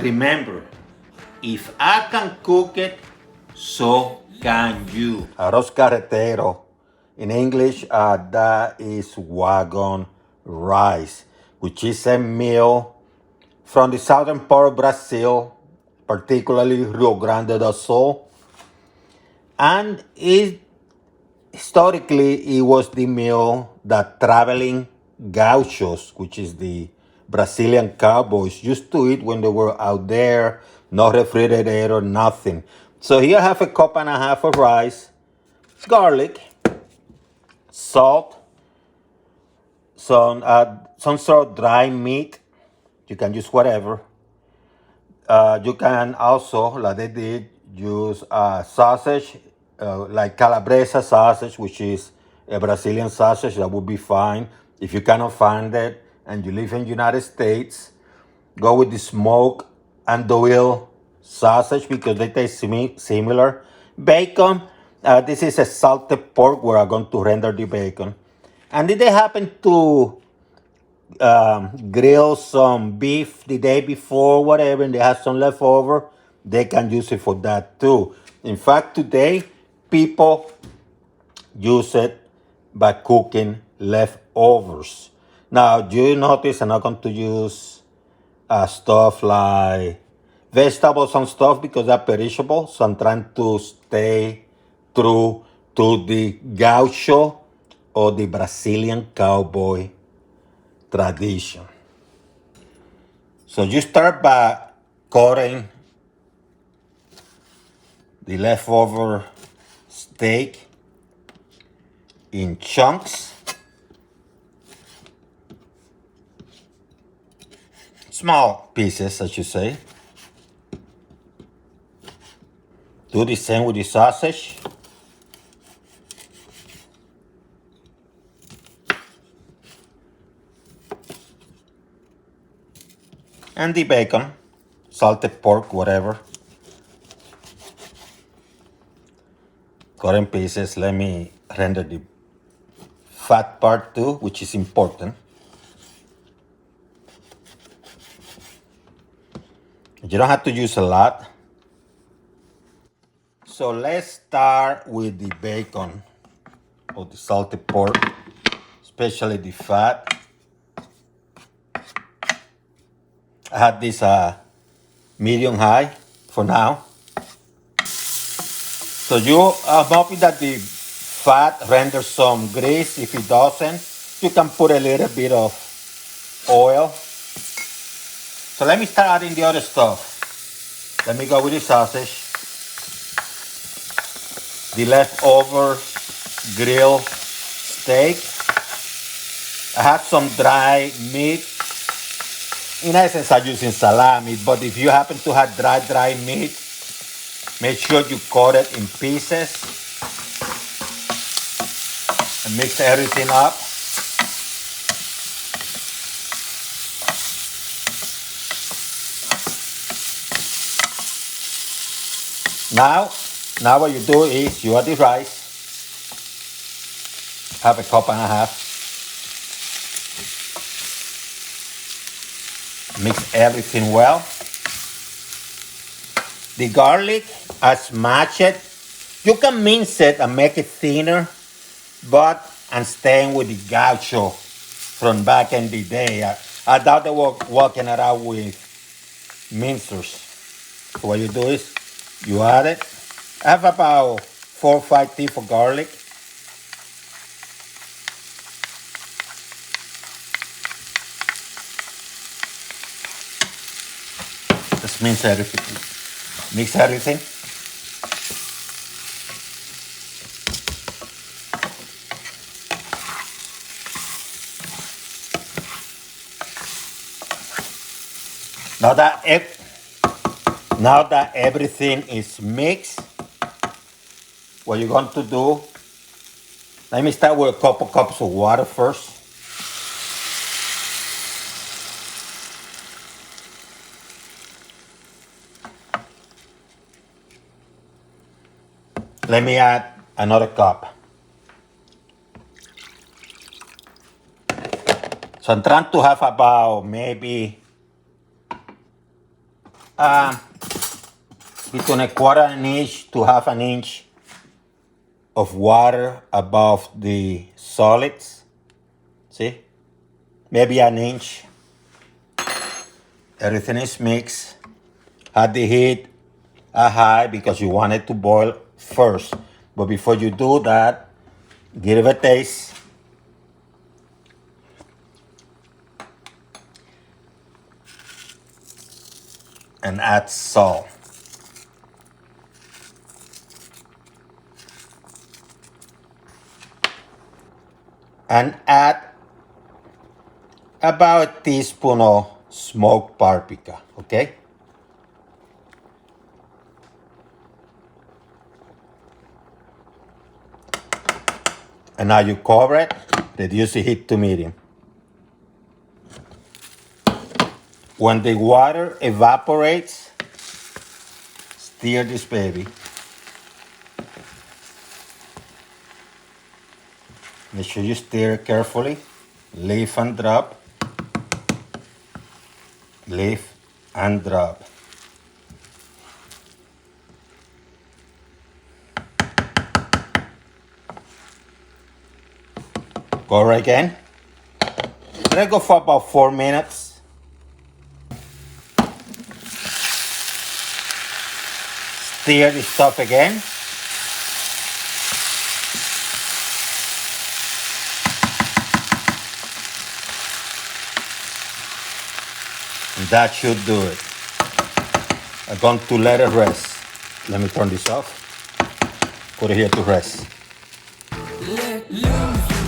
And remember, if I can cook it, so can you. Arroz Carreteiro. In English, that is wagon rice, which is a meal from the southern part of Brazil, particularly Rio Grande do Sul. And historically, it was the meal that traveling gauchos, which is the Brazilian cowboys, used to eat when they were out there, no refrigerator, nothing. So here I have a cup and a half of rice, garlic, salt, some sort of dry meat. You can use whatever. You can also, like they did, use sausage, like calabresa sausage, which is a Brazilian sausage. That would be fine. If you cannot find it and you live in the United States, go with the smoke and oil sausage because they taste similar. Bacon, this is a salted pork where I'm going to render the bacon. And if they happen to grill some beef the day before, whatever, and they have some leftover, they can use it for that too. In fact, today, people use it by cooking leftovers. Now, you notice I'm not going to use stuff like vegetables and stuff because they're perishable. So I'm trying to stay true to the gaucho or the Brazilian cowboy tradition. So you start by cutting the leftover steak in chunks, small pieces, I should say. Do the same with the sausage. And the bacon, salted pork, whatever. Cut in pieces. Let me render the fat part too, which is important. You don't have to use a lot. So let's start with the bacon or the salted pork, especially the fat. I had this medium high for now. So I'm hoping that the fat renders some grease. If it doesn't, you can put a little bit of oil. So let me start adding the other stuff. Let me go with the sausage, the leftover grilled steak. I have some dry meat. In essence, I'm using salami, but if you happen to have dry meat, make sure you cut it in pieces and mix everything up. Now what you do is you add the rice, have a cup and a half, mix everything well. The garlic, I smash it. You can mince it and make it thinner, but I'm staying with the gaucho from back in the day. I doubt they were walking around with mincers. So what you do is you add it. I have about 4 or 5 teeth of garlic. Just mince everything. Mix everything. Now that everything is mixed, what you're going to do, let me start with a couple cups of water first. Let me add another cup. So I'm trying to have about maybe between a quarter an inch to half an inch of water above the solids. See? Maybe an inch. Everything is mixed. Have the heat high because you want it to boil first. But before you do that, give it a taste. And add salt. And add about a teaspoon of smoked paprika, okay? And now you cover it, reduce the heat to medium. When the water evaporates, stir this baby. Make sure you stir carefully. Leave and drop. Leave and drop. Cover again. Let it go for about 4 minutes. Stir the stuff again. And that should do it. I'm going to let it rest. Let me turn this off. Put it here to rest. Let loose.